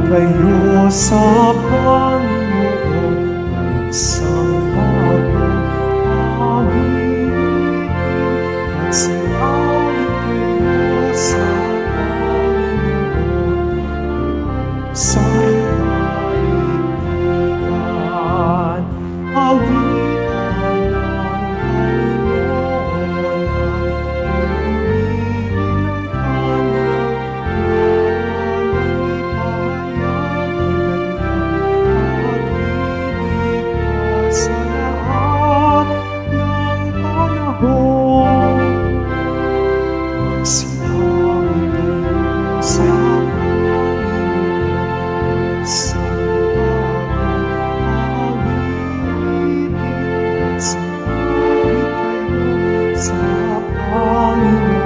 kayo sa Panginoon, isang bagong awit. Magsiawit kayo sa Panginoon, sa daigdigan. Awitan ng Panginoon at purihin ang kanyang sa lahat ng panahon. Magsiawit kayo sa Panginoon, isang bagong awit. Magsiawit kayo sa Panginoon,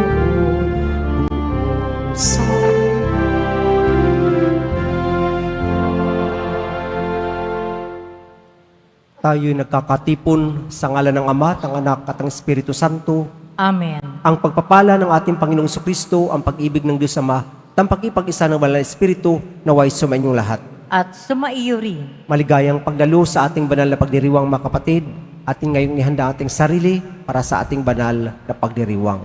buong tayo'y nagkakatipon sa ngalan ng Ama, at ng Anak, at ng Espiritu Santo. Amen. Ang pagpapala ng ating Panginoong Jesucristo, ang pag-ibig ng Diyos Ama, at ang pag-ipag-isa ng Banal na Espiritu, naway sumainyong lahat. At sumaiyo rin. Maligayang pagdalo sa ating banal na pagdiriwang, mga kapatid. Ating ngayong ihanda ang ating sarili para sa ating banal na pagdiriwang.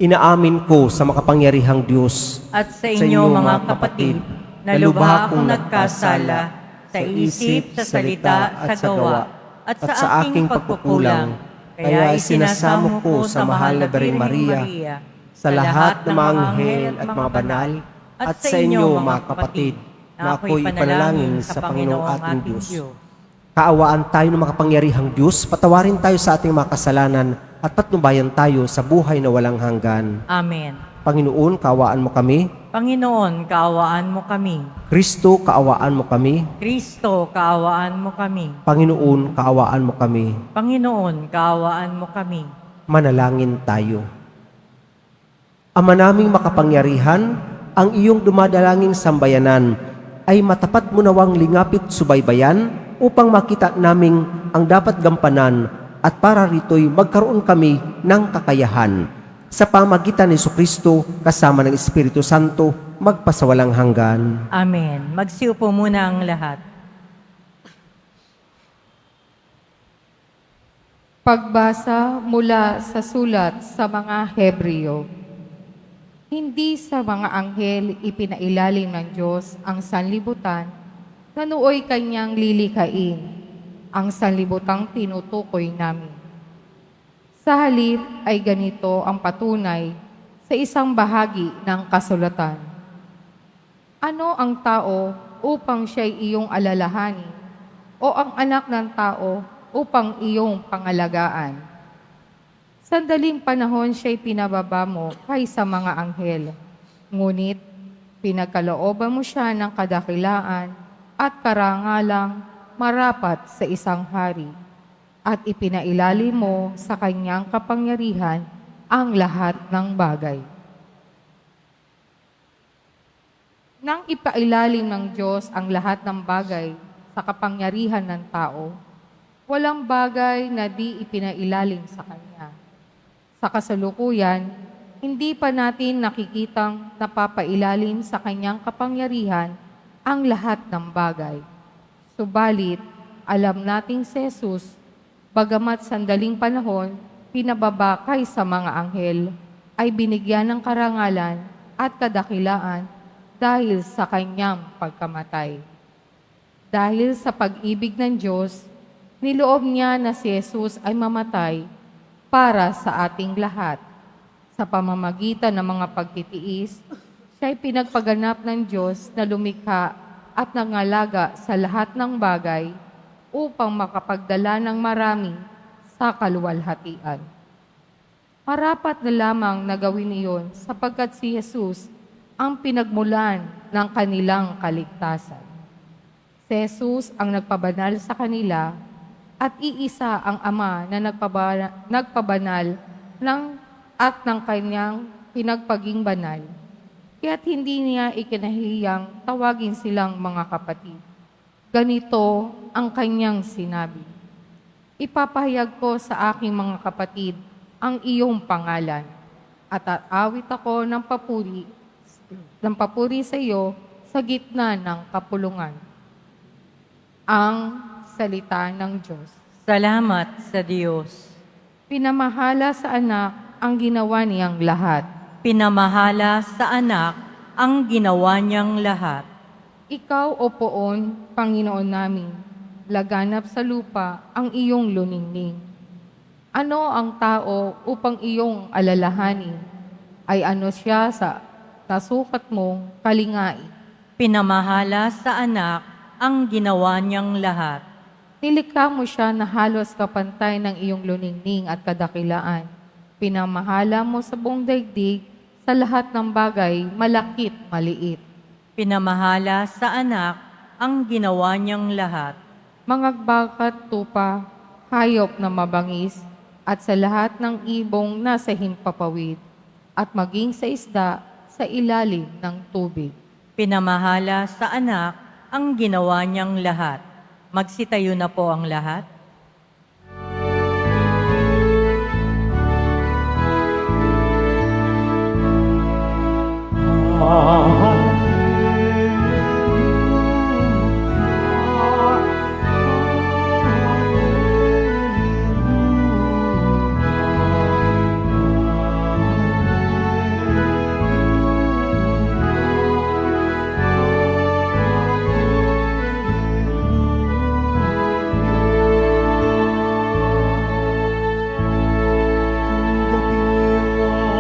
Inaamin ko sa makapangyarihang Diyos At sa inyo, mga kapatid, na lubha akong nagkasala sa isip, sa salita, at sa gawa, at sa aking pagkukulang. Kaya isinasamo ko sa mahal na Birheng Maria, sa lahat ng mga anghel at mga banal, at sa inyo, mga kapatid, na ako'y ipanalangin sa Panginoong ating Diyos. Kaawaan tayo ng makapangyarihang Diyos, patawarin tayo sa ating mga kasalanan, at patnubayan tayo sa buhay na walang hanggan. Amen. Panginoon, kaawaan mo kami. Panginoon, kaawaan mo kami. Kristo, kaawaan mo kami. Kristo, kaawaan mo kami. Panginoon, kaawaan mo kami. Panginoon, kaawaan mo kami. Manalangin tayo. Ama naming makapangyarihan, ang iyong dumadalangin sambayanan ay matapat mo nawang lingapit subaybayan upang makita naming ang dapat gampanan at para rito'y magkaroon kami ng kakayahan. Sa pamagitan ni Jesucristo kasama ng Espiritu Santo, magpasawalang hanggan. Amen. Magsiupo muna ang lahat. Pagbasa mula sa sulat sa mga Hebreo. Hindi sa mga anghel ipinailalim ng Diyos ang sanlibutan na nooy kanyang lilikhain, ang sanlibutang tinutukoy namin. Sa halip ay ganito ang patunay sa isang bahagi ng kasulatan. Ano ang tao upang siya'y iyong alalahanin, o ang anak ng tao upang iyong pangalagaan? Sandaling panahon siya'y pinababa mo kaysa mga anghel, ngunit pinagkalooban mo siya ng kadakilaan at karangalang marapat sa isang hari, at ipinailalim mo sa kanyang kapangyarihan ang lahat ng bagay. Nang ipailalim ng Diyos ang lahat ng bagay sa kapangyarihan ng tao, walang bagay na di ipinailalim sa Kanya. Sa kasalukuyan, hindi pa natin nakikitang napapailalim sa Kanyang kapangyarihan ang lahat ng bagay. Subalit, alam nating si Jesus, bagamat sandaling panahon, pinababa kaysa mga anghel, ay binigyan ng karangalan at kadakilaan dahil sa kanyang pagkamatay. Dahil sa pag-ibig ng Diyos, niloob niya na si Jesus ay mamatay para sa ating lahat. Sa pamamagitan ng mga pagtitiis, siya ay pinagpaganap ng Diyos na lumikha at nangalaga sa lahat ng bagay upang makapagdala ng marami sa kaluwalhatian. Marapat na lamang na gawin iyon sapagkat si Jesus ang pinagmulan ng kanilang kaligtasan. Si Jesus ang nagpabanal sa kanila at iisa ang Ama na nagpabanal at ng kanyang pinagpaging banal. Kaya't hindi niya ikinahiyang tawagin silang mga kapatid. Ganito ang kanyang sinabi, "Ipapahayag ko sa aking mga kapatid ang iyong pangalan, at aawit ako ng papuri ng papuri sa iyo sa gitna ng kapulungan. Ang salita ng Diyos. Salamat sa Diyos. Pinamahala sa anak ang ginawa niyang lahat. Pinamahala sa anak ang ginawa niyang lahat. Ikaw, O Poon, Panginoon namin, laganap sa lupa ang iyong luningning. Ano ang tao upang iyong alalahanin? Ay ano siya sa nasukat mong kalingai? Pinamahala sa anak ang ginawa niyang lahat. Nilikha mo siya na halos kapantay ng iyong luningning at kadakilaan. Pinamahala mo sa buong daigdig sa lahat ng bagay, malakit, maliit. Pinamahala sa anak ang ginawa niyang lahat. Mangagbakat tupa, hayop na mabangis, at sa lahat ng ibong nasa himpapawid, at maging sa isda sa ilalim ng tubig. Pinamahala sa anak ang ginawa niyang lahat. Magsitayo na po ang lahat.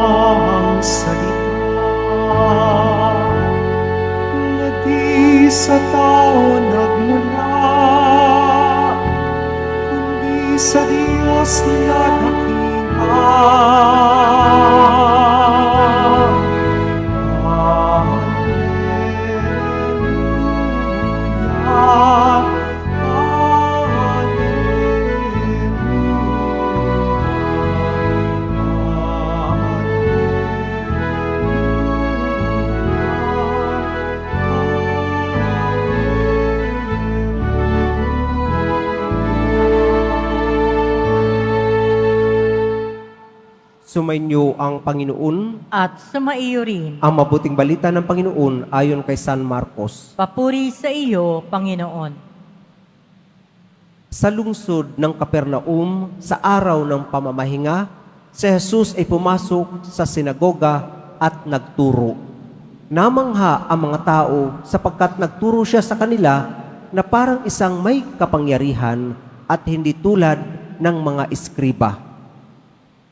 Ang salita na di sa tao nagmula, kundi sa Diyos na dakila. Sumainyo ang Panginoon. At sumaiyo rin. Ang mabuting balita ng Panginoon ayon kay San Marcos. Papuri sa iyo, Panginoon. Sa lungsod ng Kapernaum, sa araw ng pamamahinga, si Jesus ay pumasok sa sinagoga at nagturo. Namangha ang mga tao sapagkat nagturo siya sa kanila na parang isang may kapangyarihan at hindi tulad ng mga eskriba.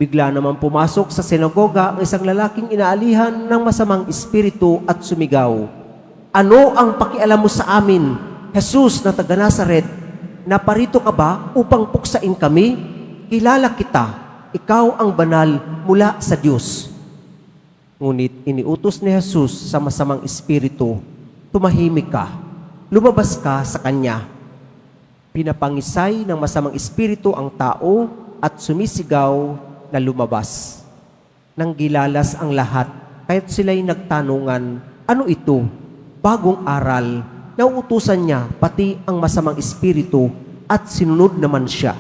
Bigla naman pumasok sa sinagoga ang isang lalaking inaalihan ng masamang espiritu at sumigaw, "Ano ang pakialam mo sa amin, Jesus na taga Nazaret? Naparito ka ba upang puksain kami? Kilala kita, ikaw ang banal mula sa Diyos." Ngunit iniutos ni Jesus sa masamang espiritu, "Tumahimik ka, lumabas ka sa kanya." Pinapangisay ng masamang espiritu ang tao at sumisigaw na lumabas. Nang gilalas ang lahat, kaya't sila'y nagtanungan, "Ano ito?" Bagong aral, nauutusan niya pati ang masamang espiritu at sinunod naman siya.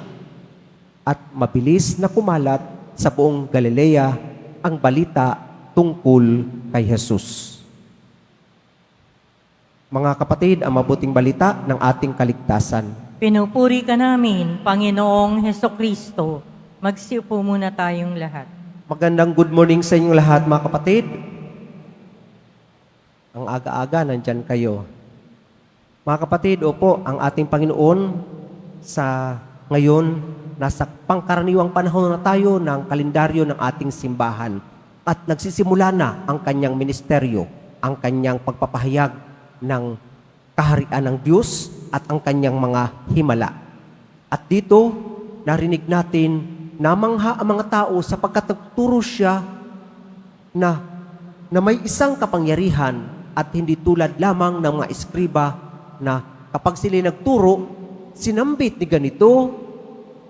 At mabilis na kumalat sa buong Galilea ang balita tungkol kay Jesus. Mga kapatid, ang mabuting balita ng ating kaligtasan. Pinupuri ka namin, Panginoong Hesukristo. Magsiupo muna tayong lahat. Magandang good morning sa inyong lahat, mga kapatid. Ang aga-aga, nandyan kayo. Mga kapatid, opo, ang ating Panginoon sa ngayon, nasa pangkaraniwang panahon na tayo ng kalendaryo ng ating simbahan at nagsisimula na ang kanyang ministeryo, ang kanyang pagpapahayag ng kaharian ng Diyos at ang kanyang mga himala. At dito, narinig natin namangha ang mga tao sapagkat nagturo siya na may isang kapangyarihan at hindi tulad lamang ng mga eskriba na kapag sila nagturo, sinambit ni ganito,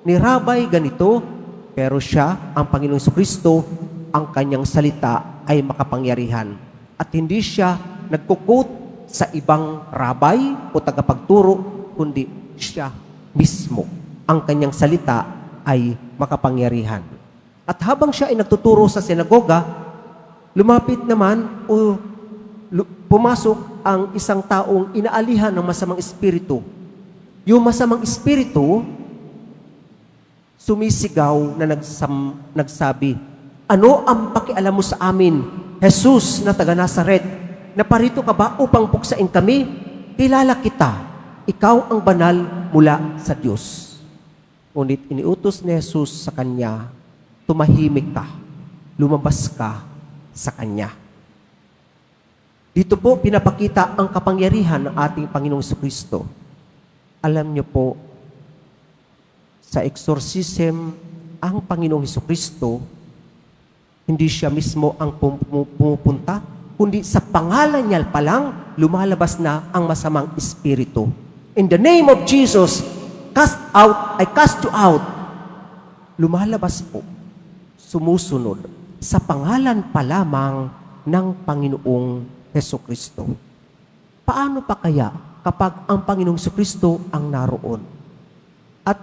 ni Rabay ganito, pero siya, ang Panginoong Jesucristo, ang kanyang salita ay makapangyarihan. At hindi siya nagkukot sa ibang rabay o tagapagturo, kundi siya mismo. Ang kanyang salita ay makapangyarihan. At habang siya ay nagtuturo sa sinagoga, lumapit naman o pumasok ang isang taong inaalihan ng masamang espiritu. Yung masamang espiritu, sumisigaw na nagsabi, "Ano ang pakialam mo sa amin, Jesus na taga Nazaret? Naparito ka ba upang puksain kami? Kilala kita, ikaw ang banal mula sa Diyos." Ngunit iniutos ni Jesus sa kanya, "Tumahimik ka, lumabas ka sa kanya." Dito po pinapakita ang kapangyarihan ng ating Panginoong Jesucristo. Alam niyo po, sa exorcism, ang Panginoong Jesucristo, hindi siya mismo ang pumupunta, kundi sa pangalan niya pa lang, lumalabas na ang masamang espiritu. In the name of Jesus, I cast you out. Lumalabas po, sumusunod, sa pangalan pa lamang ng Panginoong Jesucristo. Paano pa kaya kapag ang Panginoong Jesucristo ang naroon? At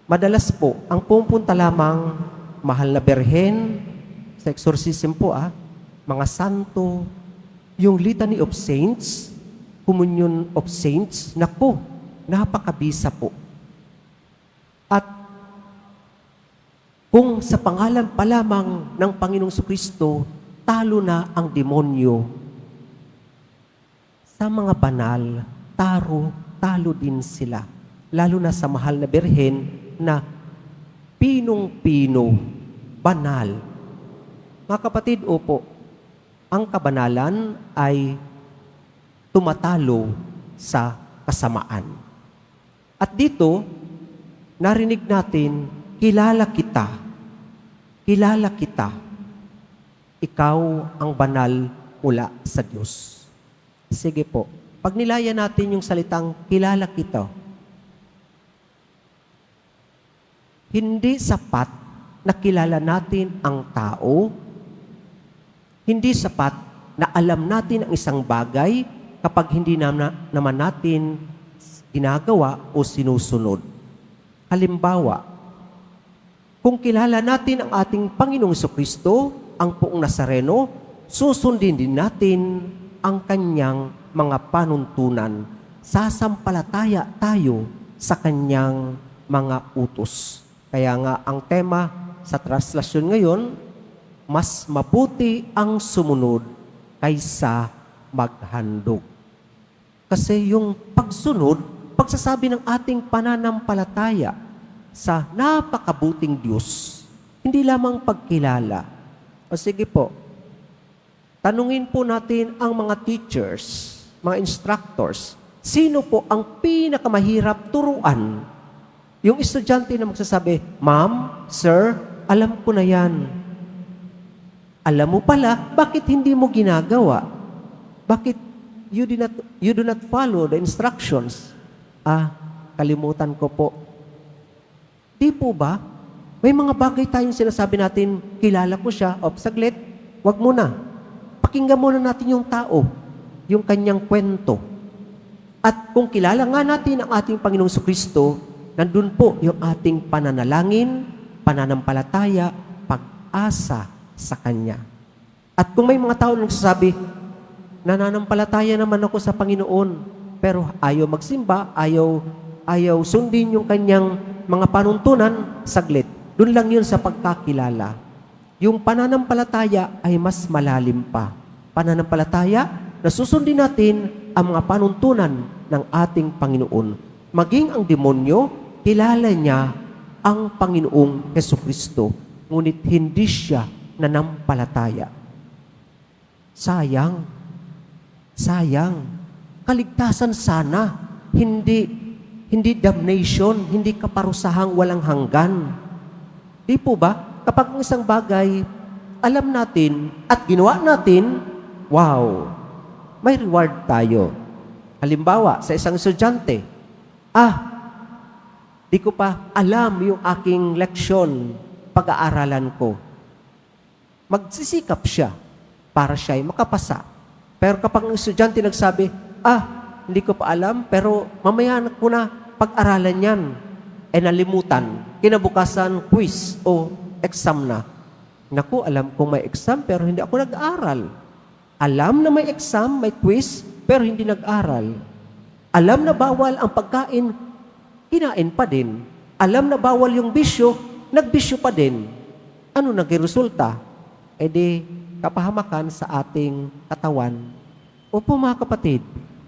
madalas po, ang pumunta lamang mahal na berhen, sa exorcism po mga santo, yung Litany of Saints, Communion of Saints, naku, napakabisa po. At kung sa pangalan pa lamang ng Panginoong Jesucristo, talo na ang demonyo, sa mga banal, talo din sila. Lalo na sa mahal na berhen na pinong-pino, banal. Mga kapatid, opo, ang kabanalan ay tumatalo sa kasamaan. At dito, narinig natin, kilala kita, ikaw ang banal mula sa Diyos. Sige po, pag nilaya natin yung salitang kilala kita, hindi sapat na kilala natin ang tao, hindi sapat na alam natin ang isang bagay kapag hindi naman natin ginagawa o sinusunod. Halimbawa, kung kilala natin ang ating Panginoong Jesucristo, ang Poong Nazareno, susundin din natin ang kanyang mga panuntunan. Sasampalataya tayo sa kanyang mga utos. Kaya nga ang tema sa translasyon ngayon, mas mabuti ang sumunod kaysa maghandog. Kasi yung pagsunod, pagsasabi ng ating pananampalataya sa napakabuting Diyos, hindi lamang pagkilala. O sige po, tanungin po natin ang mga teachers, mga instructors, sino po ang pinakamahirap turuan? Yung estudyante na magsasabi, "Ma'am, sir, alam ko na yan." Alam mo pala, bakit hindi mo ginagawa? Bakit you do not follow the instructions? Kalimutan ko po. Di po ba? May mga bagay tayong sinasabi natin, kilala ko siya, saglit, wag muna. Pakinggan muna natin yung tao, yung kanyang kwento. At kung kilala nga natin ang ating Panginoong Jesucristo, nandun po yung ating pananalangin, pananampalataya, pag-asa sa Kanya. At kung may mga tao na nagsasabi, nananampalataya naman ako sa Panginoon, pero ayaw magsimba, ayaw sundin yung kanyang mga panuntunan, saglit. Doon lang yun sa pagkakilala. Yung pananampalataya ay mas malalim pa. Pananampalataya na susundin natin ang mga panuntunan ng ating Panginoon. Maging ang demonyo, kilala niya ang Panginoong Jesucristo, ngunit hindi siya nanampalataya. Sayang. Kaligtasan sana, hindi damnation, hindi kaparusahang walang hanggan. Di po ba? Kapag ang isang bagay, alam natin at ginawa natin, wow, may reward tayo. Halimbawa, sa isang estudyante, di ko pa alam yung aking leksyon, pag-aaralan ko. Magsisikap siya para siya'y makapasa. Pero kapag ang estudyante nagsabi, hindi ko pa alam, pero mamaya ko na pag-aralan yan. Nalimutan. Kinabukasan, quiz o exam na. Naku, alam kong may exam, pero hindi ako nag-aral. Alam na may exam, may quiz, pero hindi nag-aral. Alam na bawal ang pagkain, kinain pa din. Alam na bawal yung bisyo, nagbisyo pa din. Ano naging resulta? E di, kapahamakan sa ating katawan. Opo mga kapatid,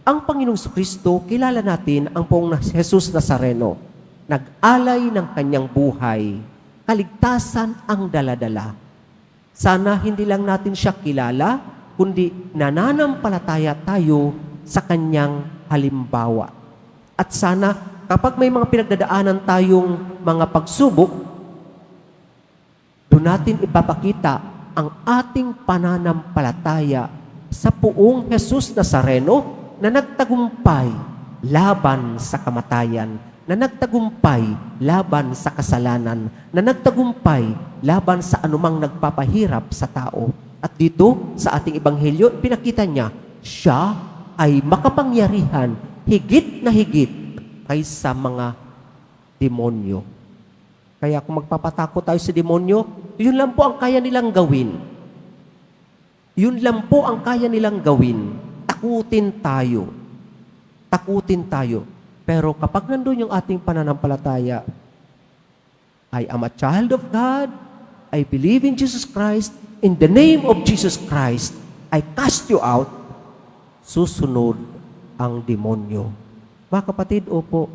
ang Panginoong Kristo, kilala natin ang poong Jesus Nazareno. Nag-alay ng kanyang buhay. Kaligtasan ang daladala. Sana hindi lang natin siya kilala, kundi nananampalataya tayo sa kanyang halimbawa. At sana kapag may mga pinagdadaanan tayong mga pagsubok, doon natin ipapakita ang ating pananampalataya sa poong Jesus Nazareno na nagtagumpay laban sa kamatayan, na nagtagumpay laban sa kasalanan, na nagtagumpay laban sa anumang nagpapahirap sa tao. At dito, sa ating ebanghelyo, pinakita niya, siya ay makapangyarihan, higit na higit kaysa mga demonyo. Kaya kung magpapatakot tayo sa demonyo, yun lang po ang kaya nilang gawin. Yun lang po ang kaya nilang gawin. Takutin tayo. Takutin tayo. Pero kapag nandun yung ating pananampalataya, I am a child of God, I believe in Jesus Christ, in the name of Jesus Christ, I cast you out, susunod ang demonyo. Mga kapatid, opo,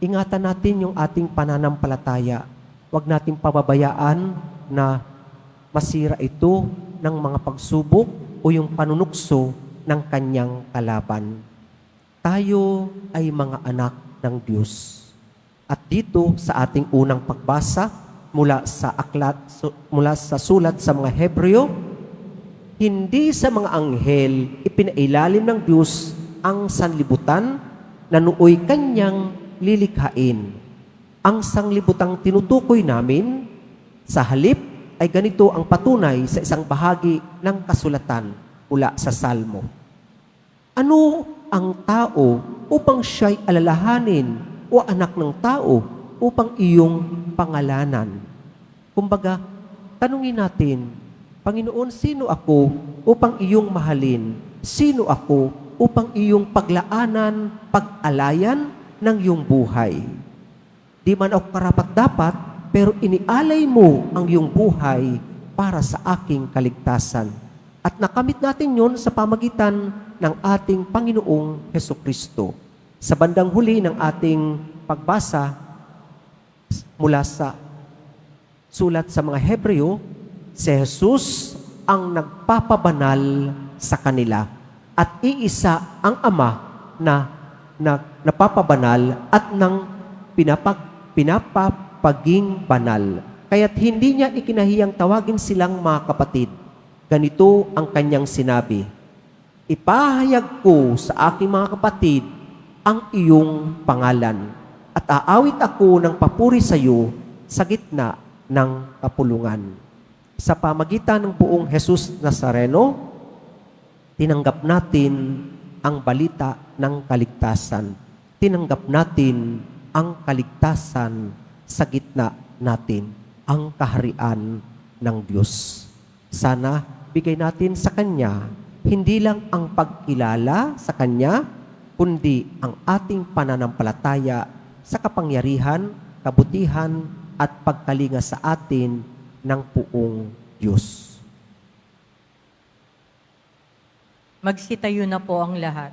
ingatan natin yung ating pananampalataya. Huwag nating pababayaan na masira ito ng mga pagsubok o yung panunukso ng kanyang kalaban. Tayo ay mga anak ng Diyos. At dito sa ating unang pagbasa mula sa sulat sa mga Hebreo, hindi sa mga anghel ipinailalim ng Diyos ang sanlibutan na nooy kanyang lilikhain. Ang sanglibutang tinutukoy namin sa halip ay ganito ang patunay sa isang bahagi ng kasulatan mula sa Salmo. Ano ang tao upang siya'y alalahanin o anak ng tao upang iyong pangalanan? Kumbaga, tanungin natin, Panginoon, sino ako upang iyong mahalin? Sino ako upang iyong paglaanan, pag-alayan ng iyong buhay? Di man ako karapat-dapat, pero inialay mo ang iyong buhay para sa aking kaligtasan. At nakamit natin yon sa pamagitan ng ating Panginoong Hesukristo. Sa bandang huli ng ating pagbasa mula sa sulat sa mga Hebreo, si Jesus ang nagpapabanal sa kanila at iisa ang Ama na napapabanal at nang pinapapaging banal. Kaya't hindi niya ikinahiyang tawagin silang mga kapatid. Ganito ang kanyang sinabi, ipahayag ko sa aking mga kapatid ang iyong pangalan at aawit ako ng papuri sa iyo sa gitna ng kapulungan. Sa pamagitan ng buong Jesus Nazareno, tinanggap natin ang balita ng kaligtasan. Tinanggap natin ang kaligtasan sa gitna natin, ang kaharian ng Diyos. Sana bigay natin sa Kanya hindi lang ang pagkilala sa Kanya, kundi ang ating pananampalataya sa kapangyarihan, kabutihan, at pagkalinga sa atin ng buong Diyos. Magsitayo na po ang lahat.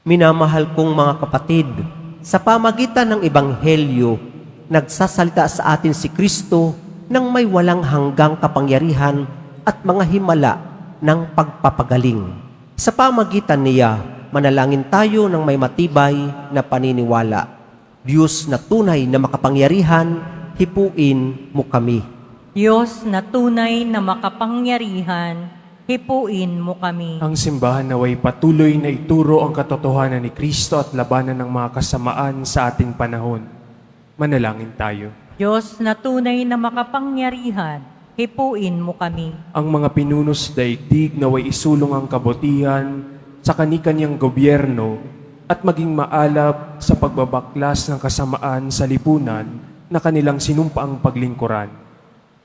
Minamahal kong mga kapatid, sa pamagitan ng Ebanghelyo, nagsasalita sa atin si Kristo ng may walang hanggang kapangyarihan at mga himala ng pagpapagaling. Sa pamagitan niya, manalangin tayo ng may matibay na paniniwala. Diyos na tunay na makapangyarihan, hipuin mo kami. Diyos na tunay na makapangyarihan, hipuin mo kami. Ang simbahan naway patuloy na ituro ang katotohanan ni Kristo at labanan ng mga kasamaan sa ating panahon. Manalangin tayo. Diyos na tunay na makapangyarihan, hipuin mo kami. Ang mga pinuno sa daigdig naway isulong ang kabutihan sa kani-kanyang gobyerno at maging maalab sa pagbabaklas ng kasamaan sa lipunan na kanilang sinumpaang paglingkuran.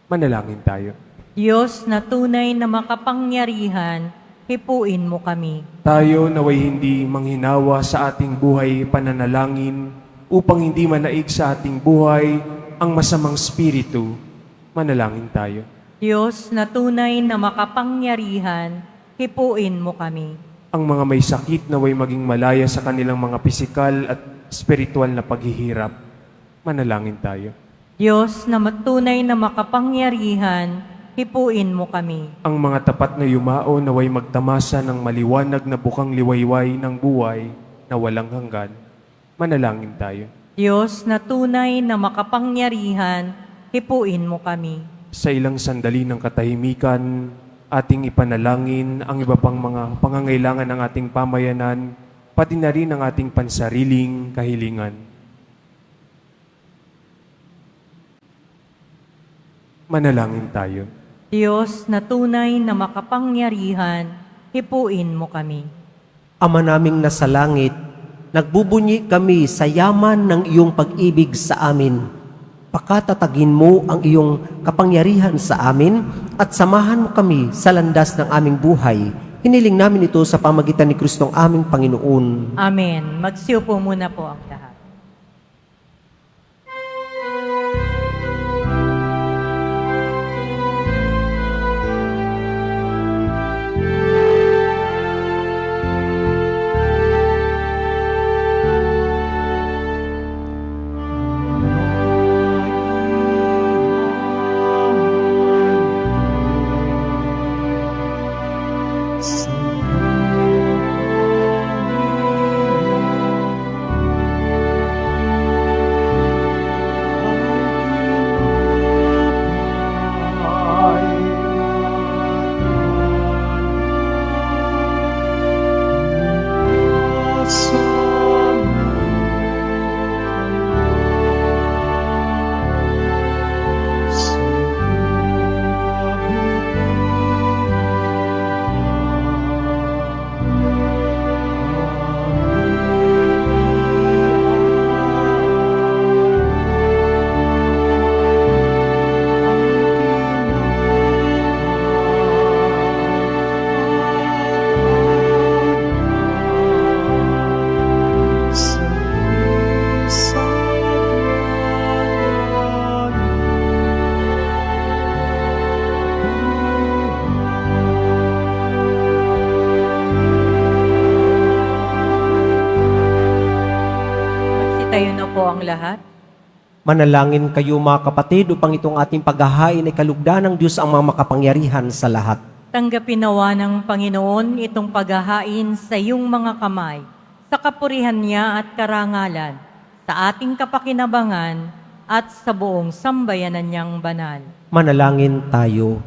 Manalangin tayo. Diyos na tunay na makapangyarihan, hipuin mo kami. Tayo naway hindi manghinawa sa ating buhay pananalangin upang hindi manaig sa ating buhay ang masamang spiritu. Manalangin tayo. Diyos na tunay na makapangyarihan, hipuin mo kami. Ang mga may sakit naway maging malaya sa kanilang mga pisikal at spiritual na paghihirap. Manalangin tayo. Diyos na tunay na makapangyarihan, hipuin mo kami. Ang mga tapat na yumao naway magtamasa ng maliwanag na bukang liwayway ng buhay na walang hanggan. Manalangin tayo. Diyos na tunay na makapangyarihan, hipuin mo kami. Sa ilang sandali ng katahimikan, ating ipanalangin ang iba pang mga pangangailangan ng ating pamayanan, pati na rin ang ating pansariling kahilingan. Manalangin tayo. Diyos na tunay na makapangyarihan, hipuin mo kami. Ama naming nasa langit, nagbubunyi kami sa yaman ng iyong pag-ibig sa amin. Pakatatagin mo ang iyong kapangyarihan sa amin at samahan mo kami sa landas ng aming buhay. Hiniling namin ito sa pamagitan ni Kristong aming Panginoon. Amen. Magsiupo muna po ang lahat. Magsitayo na po ang lahat. Manalangin kayo mga kapatid upang itong ating paghahain ay kalugdan ng Diyos ang mga makapangyarihan sa lahat. Tanggapin nawa ng Panginoon itong paghahain sa iyong mga kamay, sa kapurihan niya at karangalan, sa ating kapakinabangan at sa buong sambayanan niyang banal. Manalangin tayo.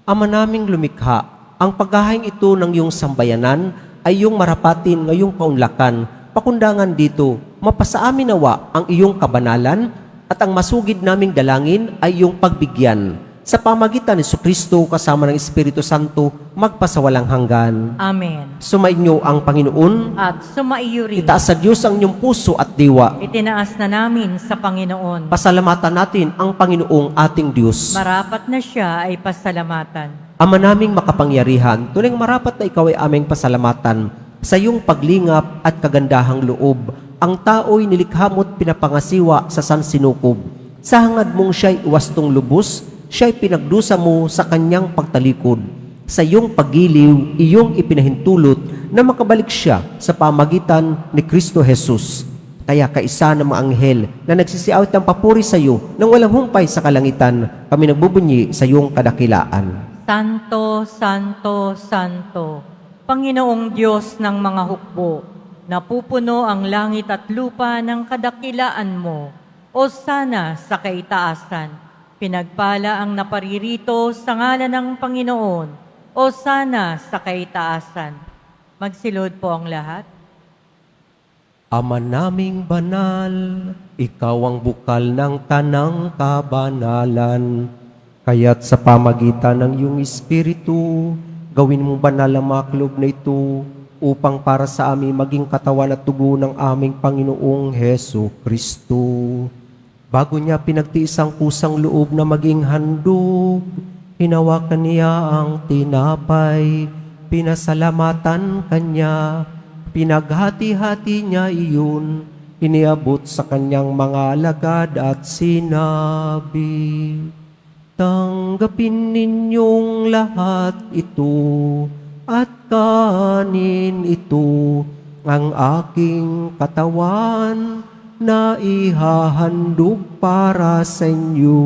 Ama naming lumikha, ang paghahain ito ng iyong sambayanan ay iyong marapatin ngayong kaunlakan. Pakundangan dito, mapasa amin nawa ang iyong kabanalan at ang masugid naming dalangin ay iyong pagbigyan. Sa pamagitan ni Jesucristo kasama ng Espiritu Santo, magpasawalang hanggan. Amen. Sumainyo ang Panginoon. At sumaiyo rin. Itaas sa Diyos ang inyong puso at diwa. Itinaas na namin sa Panginoon. Pasalamatan natin ang Panginoong ating Diyos. Marapat na siya ay pasalamatan. Ama naming makapangyarihan, tunay marapat na ikaw ay aming pasalamatan. Sa iyong paglingap at kagandahang loob, ang tao'y nilikha mo't pinapangasiwa sa sansinukob. Sa hangad mong siya'y wastong lubos, siya'y pinagdusa mo sa kanyang pagtalikod. Sa iyong paggiliw, iyong ipinahintulot na makabalik siya sa pamagitan ni Kristo Jesus. Kaya kaisa ng mga anghel na nagsisiawit ng papuri sa iyo nang walang humpay sa kalangitan, kami nagbubunyi sa iyong kadakilaan. Santo, Santo, Santo, Panginoong Diyos ng mga hukbo, napupuno ang langit at lupa ng kadakilaan mo. O sana sa kaitaasan, pinagpala ang naparirito sa ngalan ng Panginoon. O sana sa kaitaasan. Magsilod po ang lahat. Ama naming banal, ikaw ang bukal ng tanang kabanalan. Kaya't sa pamagitan ng iyong Espiritu, gawin mong banal ang mga klob na ito upang para sa amin maging katawan at dugo ng aming Panginoong Heso Kristo. Bago niya pinagtiis ang kusang loob na maging handog, hinawakan niya ang tinapay, pinasalamatan kanya, pinaghati-hati niya iyon, iniabot sa kanyang mga alagad at sinabi, tanggapin ninyong lahat ito at kanin ito, ang aking katawan na ihahandog para sa inyo.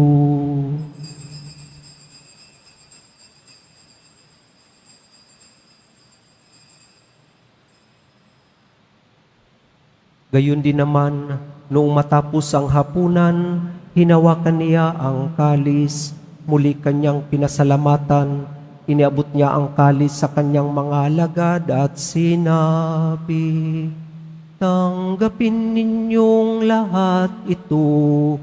Gayon din naman, noong matapos ang hapunan, hinawakan niya ang kalis, muli kanyang pinasalamatan, iniabot niya ang kalis sa kanyang mga alagad at sinabi, tanggapin ninyong lahat ito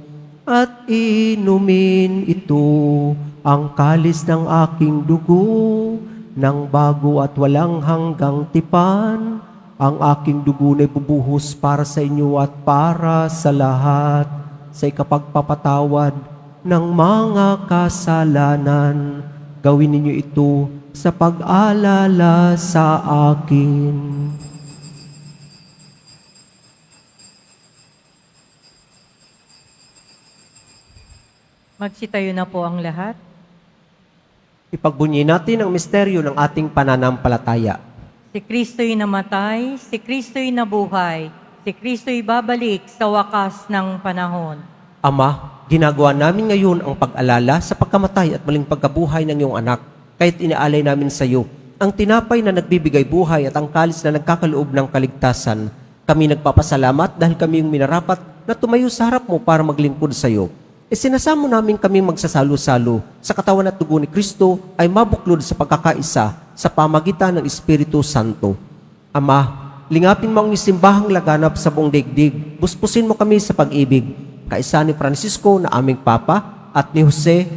at inumin ito, ang kalis ng aking dugo, ng bago at walang hanggang tipan, ang aking dugo na ibubuhos para sa inyo at para sa lahat, sa ikapagpapatawad ng mga kasalanan. Gawin ninyo ito sa pag-alala sa akin. Magsitayo na po ang lahat. Ipagbunyi natin ang misteryo ng ating pananampalataya. Si Kristo'y namatay, si Kristo'y nabuhay, si Kristo'y babalik sa wakas ng panahon. Ama, ginagawa namin ngayon ang pag-alala sa pagkamatay at maling pagkabuhay ng iyong anak, kahit inaalay namin sa iyo ang tinapay na nagbibigay buhay at ang kalis na nagkakaloob ng kaligtasan. Kami nagpapasalamat dahil kami yung minarapat na tumayo sa harap mo para maglingkod sa iyo. Isinasamo namin kami magsasalo-salo sa katawan at dugo ni Kristo ay mabuklod sa pagkakaisa sa pamagitan ng Espiritu Santo. Ama, lingapin mo ang isimbahang laganap sa buong daigdig. Buspusin mo kami sa pag-ibig. Kaisa ni Francisco na aming Papa at ni Jose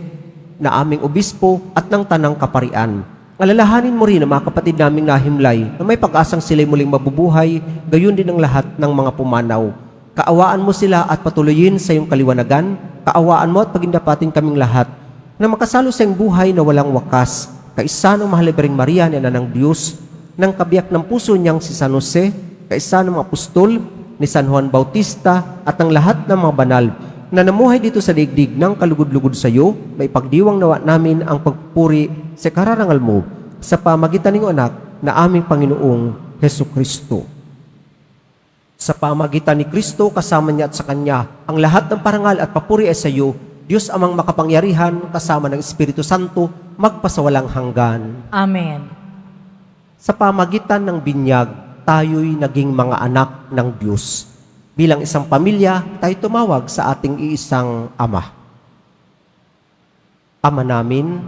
na aming Obispo at ng Tanang Kaparian. Alalahanin mo rin ang mga kapatid naming nahimlay na may pag-asang sila'y muling mabubuhay, gayon din ang lahat ng mga pumanaw. Kaawaan mo sila at patuloyin sa iyong kaliwanagan. Kaawaan mo at pagindapatin kaming lahat na makasalo sa iyong buhay na walang wakas. Kaisa ng mahal na Birheng Maria na Ina ng Diyos, ng kabiyak ng puso niyang si San Jose, kaisa ng mga apostol, ni San Juan Bautista at ng lahat ng mga banal na namuhay dito sa daigdig ng kalugod-lugod sa iyo, may pagdiwang nawa namin ang pagpupuri sa kararangal mo sa pamagitan ng anak na aming Panginoong Hesu Kristo. Sa pamagitan ni Kristo, kasama niya at sa Kanya, ang lahat ng parangal at papuri ay sa iyo, Diyos amang makapangyarihan, kasama ng Espiritu Santo, magpasawalang hanggan. Amen. Sa pamagitan ng binyag, tayo'y naging mga anak ng Diyos. Bilang isang pamilya, tayo tumawag sa ating iisang Ama. Ama namin,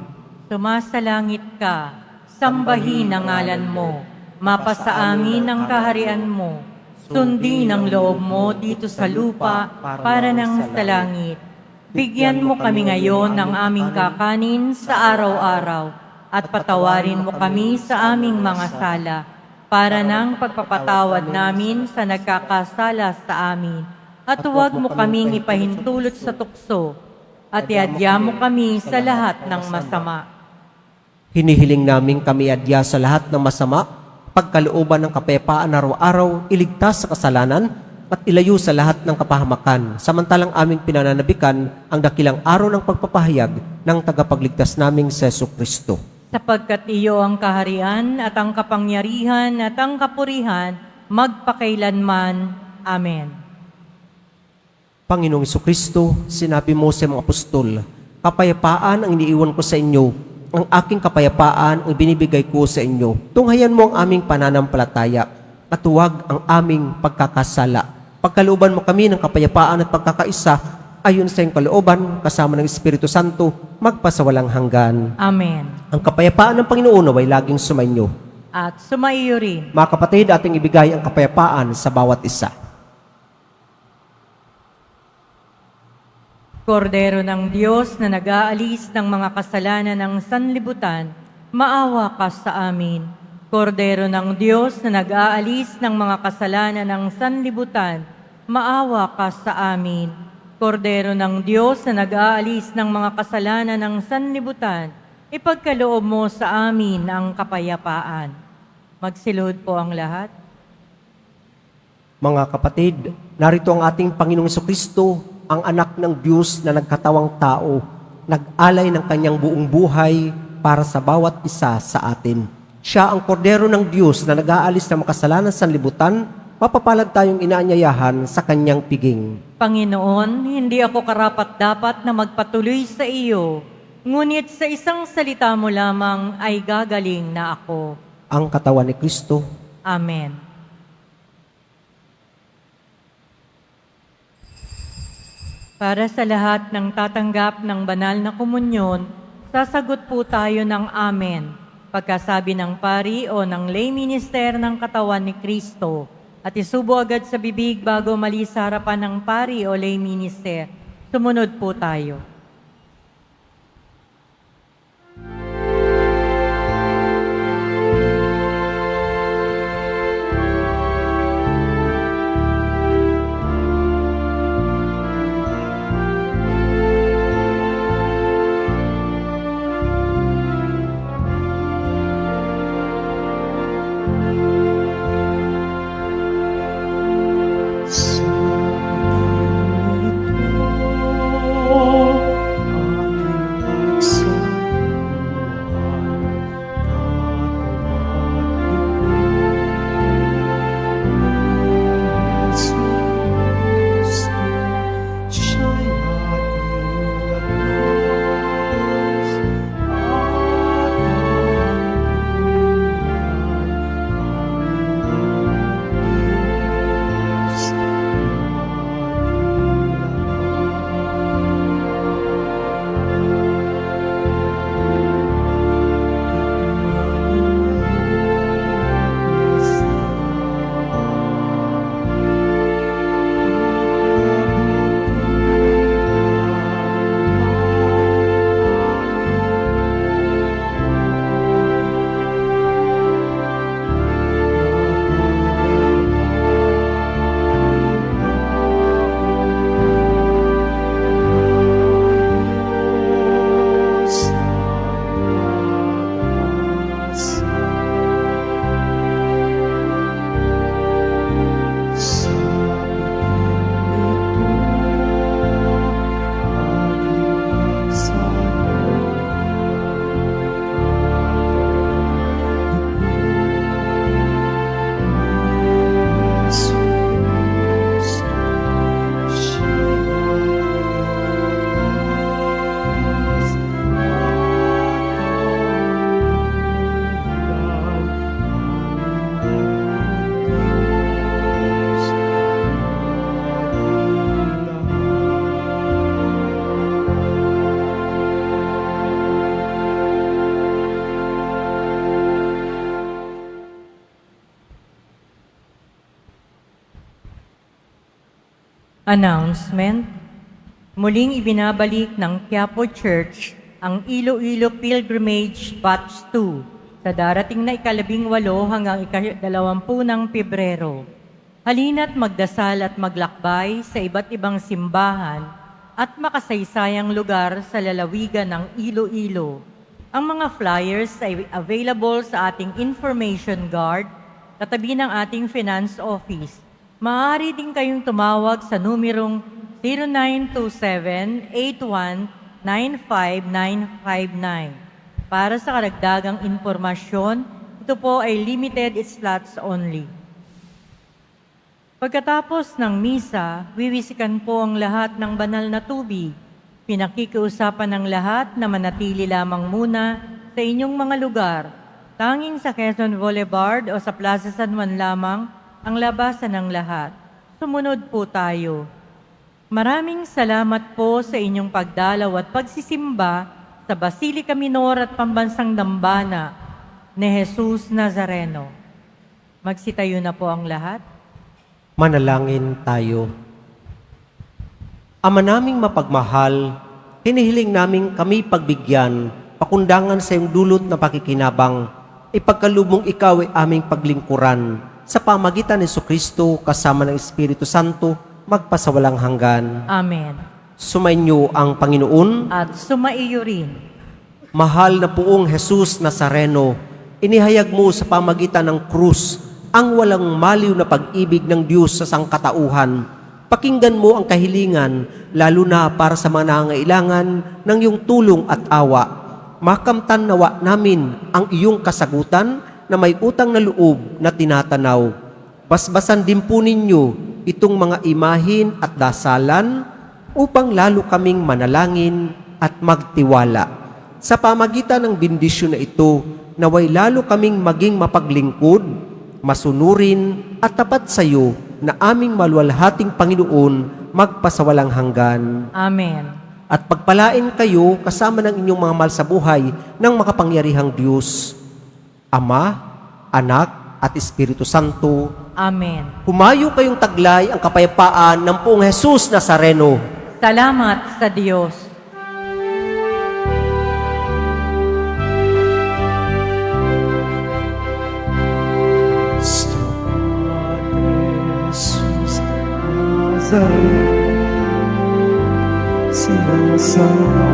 Sumasalangit ka, sambahin ang ngalan mo, mapasa amin ang kaharian mo, sundin ang loob mo dito sa lupa para nang sa langit. Bigyan mo kami ngayon ng aming kakanin sa araw-araw at patawarin mo kami sa aming mga sala para nang pagpapatawad namin sa nagkakasala sa amin. At huwag mo kaming ipahintulot sa tukso at iadya mo kami sa lahat ng masama. hinihiling namin kami adya sa lahat ng masama, pagkalooban ng kapayapaan araw-araw, iligtas sa kasalanan, at ilayo sa lahat ng kapahamakan, samantalang aming pinananabikan ang dakilang araw ng pagpapahayag ng tagapagligtas naming si Jesu Kristo. Sapagkat iyo ang kaharian at ang kapangyarihan at ang kapurihan, magpakailanman. Amen. Panginoong Jesu Kristo, sinabi mo sa mga apostol, kapayapaan ang iniiwan ko sa inyo, ang aking kapayapaan ang binibigay ko sa inyo. Tunghayan mo ang aming pananampalataya at huwag ang aming pagkakasala. Pagkalooban mo kami ng kapayapaan at pagkakaisa, ayon sa iyong kalooban, kasama ng Espiritu Santo, magpasawalang hanggan. Amen. Ang kapayapaan ng Panginoon ay laging sumainyo. At sumaiyo rin. Mga kapatid, ating ibigay ang kapayapaan sa bawat isa. Kordero ng Diyos na nag-aalis ng mga kasalanan ng sanlibutan, maawa ka sa amin. Kordero ng Diyos na nag-aalis ng mga kasalanan ng sanlibutan, maawa ka sa amin. Kordero ng Diyos na nag-aalis ng mga kasalanan ng sanlibutan, ipagkaloob mo sa amin ang kapayapaan. Magsilod po ang lahat. Mga kapatid, narito ang ating Panginoong Jesucristo, ang anak ng Diyos na nagkatawang tao, nag-alay ng kanyang buong buhay para sa bawat isa sa atin. Siya ang kordero ng Diyos na nag-aalis ng makasalanan sa libutan, mapapalad tayong inaanyayahan sa kanyang piging. Panginoon, hindi ako karapat-dapat na magpatuloy sa iyo, ngunit sa isang salita mo lamang ay gagaling na ako. Ang katawan ni Kristo. Amen. Para sa lahat ng tatanggap ng banal na komunyon, sasagot po tayo ng Amen, pagkasabi ng pari o ng lay minister ng katawan ni Kristo, at isubo agad sa bibig bago malis sa harapan ng pari o lay minister. Sumunod po tayo. Announcement. Muling ibinabalik ng Quiapo Church ang Iloilo Pilgrimage Batch 2 sa darating na ika-18 hanggang ika-20 ng Pebrero. Halina't magdasal at maglakbay sa iba't ibang simbahan at makasaysayang lugar sa lalawigan ng Iloilo. Ang mga flyers ay available sa ating information guard katabi ng ating finance office. Maaari din kayong tumawag sa numerong 0927-8195-959. Para sa karagdagang impormasyon, ito po ay limited slots only. Pagkatapos ng misa, wiwisikan po ang lahat ng banal na tubig. Pinakikiusapan ng lahat na manatili lamang muna sa inyong mga lugar. Tanging sa Quezon Boulevard o sa Plaza San Juan lamang ang labasan ng lahat. Sumunod po tayo. Maraming salamat po sa inyong pagdalaw at pagsisimba sa Basilica Minor at Pambansang Dambana ni Jesus Nazareno. Magsitayo na po ang lahat. Manalangin tayo. Ama naming mapagmahal, hinihiling namin kami pagbigyan, pakundangan sa iyong dulot na pakikinabang, ipagkalubong ikaw ay aming paglingkuran, sa pamagitan ni Jesucristo kasama ng Espiritu Santo, magpasawalang hanggan. Amen. Sumainyo ang Panginoon. At sumaiyo rin. Mahal na Poong Jesus Nazareno, inihayag mo sa pamagitan ng krus ang walang maliw na pag-ibig ng Diyos sa sangkatauhan. Pakinggan mo ang kahilingan, lalo na para sa mga nangangailangan ng iyong tulong at awa. Makamtan nawa namin ang iyong kasagutan na may utang na loob na tinatanaw. Basbasan din po ninyo itong mga imahin at dasalan upang lalo kaming manalangin at magtiwala. Sa pamagitan ng bendisyon na ito, naway lalo kaming maging mapaglingkod, masunurin at tapat sa iyo na aming maluwalhating Panginoon magpasawalang hanggan. Amen. At pagpalain kayo kasama ng inyong mga mahal sa buhay ng makapangyarihang Diyos, Ama, Anak at Espiritu Santo. Amen. Humayo kayong taglay ang kapayapaan ng Poong Jesus Nazareno. Salamat sa Diyos. Jesus Nazareth, sinasama